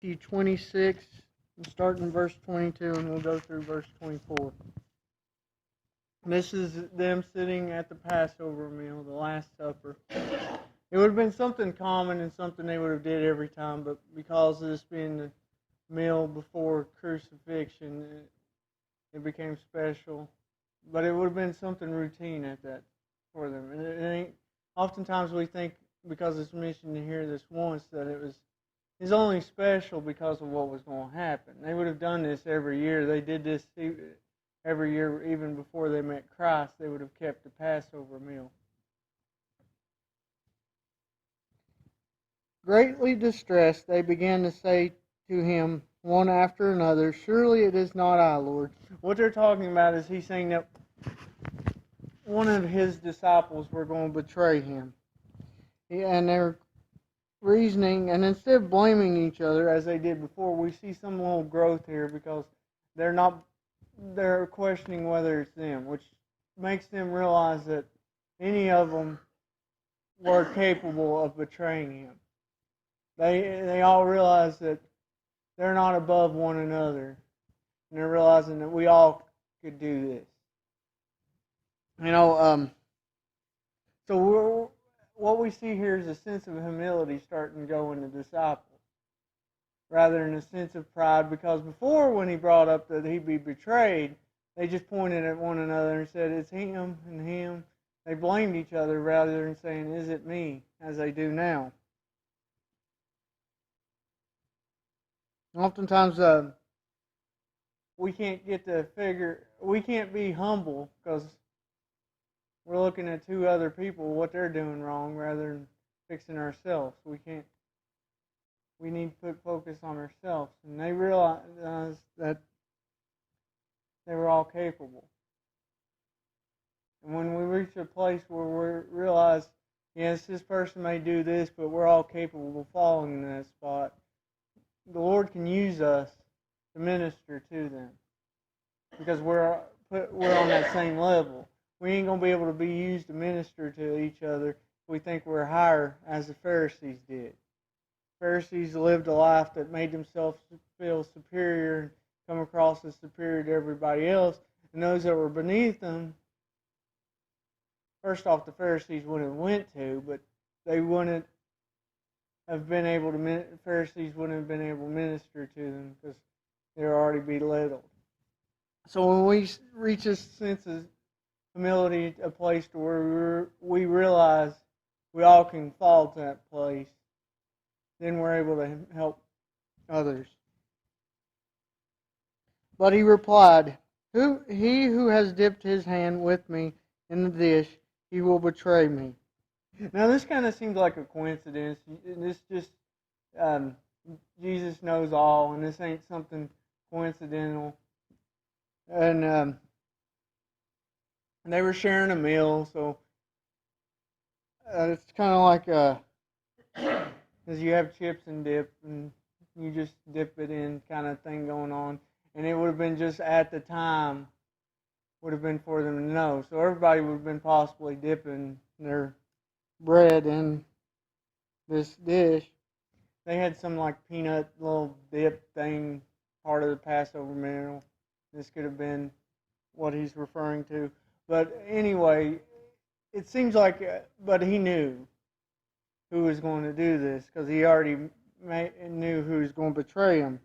Matthew 26, starting verse 22, and we'll go through verse 24. This is them sitting at the Passover meal, the Last Supper. It would have been something common and something they would have did every time, but because of this being the meal before crucifixion, it became special. But it would have been something routine at that for them. And oftentimes we think, because it's mentioned here this once, that it's only special because of what was going to happen. They would have done this every year. They did this every year, even before they met Christ. They would have kept the Passover meal. Greatly distressed, they began to say to him one after another, "Surely it is not I, Lord." What they're talking about is he's saying that one of his disciples were going to betray him. And they're reasoning, and instead of blaming each other as they did before, we see some little growth here because they're questioning whether it's them, which makes them realize that any of them were capable of betraying him. They all realize that they're not above one another, and they're realizing that we all could do this. So what we see here is a sense of humility starting to go in the disciples, rather than a sense of pride, because before, when he brought up that he'd be betrayed, they just pointed at one another and said, "It's him and him." They blamed each other rather than saying, "Is it me?" as they do now. Oftentimes, we can't be humble because we're looking at two other people, what they're doing wrong, rather than fixing ourselves. We need to put focus on ourselves. And they realized that they were all capable. And when we reach a place where we realize, yes, this person may do this, but we're all capable of falling in that spot, the Lord can use us to minister to them, because we're on that same level. We ain't going to be able to be used to minister to each other if we think we're higher, as the Pharisees did. Pharisees lived a life that made themselves feel superior and come across as superior to everybody else. And those that were beneath them, first off, the Pharisees wouldn't have went to, but they wouldn't have been able to. Pharisees wouldn't have been able to minister to them because they were already belittled. So when we reach this sense of humility, a place to where we realize we all can fall to that place, then we're able to help others. But he replied, "He who has dipped his hand with me in the dish, he will betray me." Now this kind of seems like a coincidence. This just, Jesus knows all, and this ain't something coincidental. And they were sharing a meal, so it's kind of like as you have chips and dip, and you just dip it in kind of thing going on. And it would have been just at the time, would have been for them to know. So everybody would have been possibly dipping their bread in this dish. They had some like peanut little dip thing, part of the Passover meal. This could have been what he's referring to. But anyway, it seems like, but he knew who was going to do this because he already knew who was going to betray him.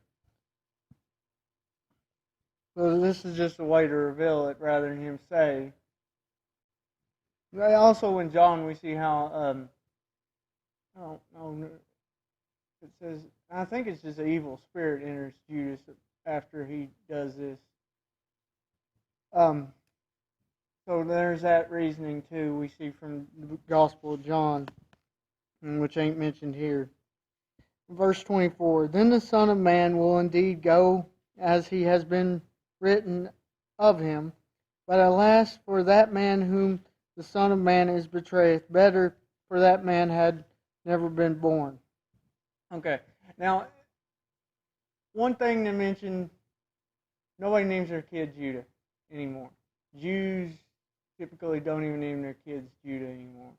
So this is just a way to reveal it rather than him say. Also in John we see how, I don't know, it says, I think it's just an evil spirit enters Judas after he does this. So there's that reasoning too we see from the Gospel of John, which ain't mentioned here. Verse 24, "Then the Son of Man will indeed go as he has been written of him. But alas for that man whom the Son of Man is betrayed. Better for that man had never been born." Okay, now, one thing to mention, nobody names their kid Judah anymore. Jews typically don't even name their kids Judah anymore.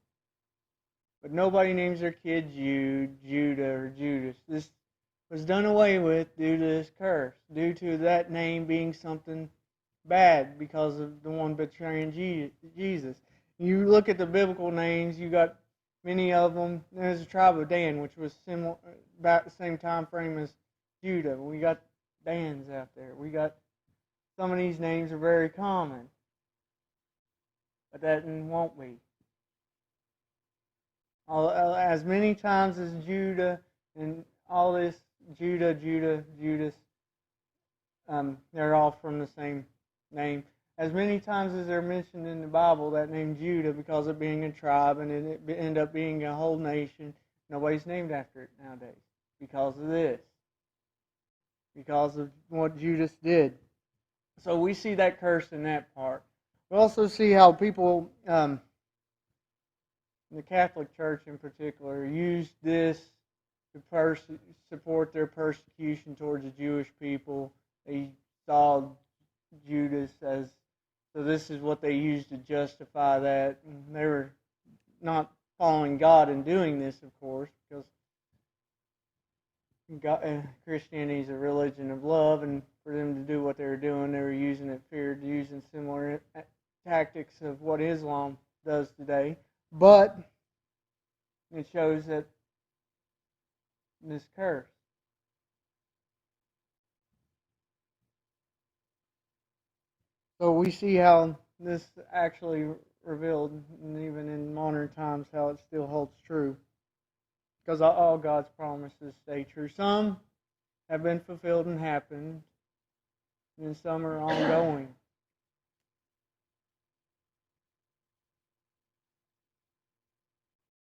But nobody names their kid Judah or Judas. was done away with due to this curse, due to that name being something bad because of the one betraying Jesus. You look at the biblical names, you got many of them. There's a tribe of Dan, which was similar, about the same time frame as Judah. We got Dans out there. We got some of these names are very common, but that won't be. As many times as Judah and all this Judas, they're all from the same name. As many times as they're mentioned in the Bible, that name Judah, because of being a tribe, and it end up being a whole nation, nobody's named after it nowadays because of this, because of what Judas did. So we see that curse in that part. We also see how people, the Catholic Church in particular, used this to support their persecution towards the Jewish people. They saw Judas as, so this is what they used to justify that. And they were not following God in doing this, of course, because Christianity is a religion of love, and for them to do what they were doing, they were using similar tactics of what Islam does today. But it shows that this curse. So we see how this actually revealed, and even in modern times, how it still holds true. Because all God's promises stay true. Some have been fulfilled and happened, and some are ongoing.